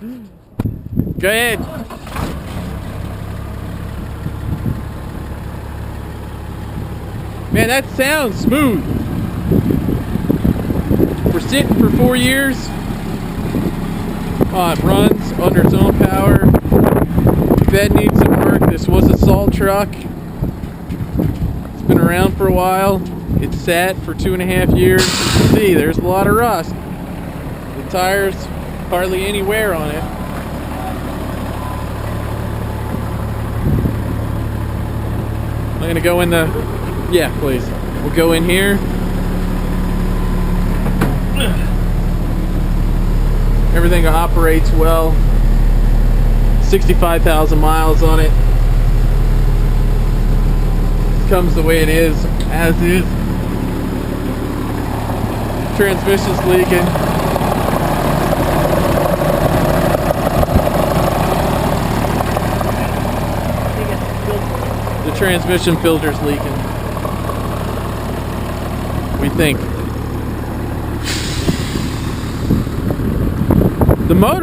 Go ahead. Man, that sounds smooth. We're sitting for 4 years. It runs under its own power. Bed needs some work. This was a salt truck. It's been around for a while. It's sat for 2.5 years. You can see there's a lot of rust. The tires, hardly any wear on it. I'm gonna go in the, yeah, please. We'll go in here. Everything operates well. 65,000 miles on it. Comes the way it is, as is. Transmission's leaking. The transmission filter's leaking. We think. The motor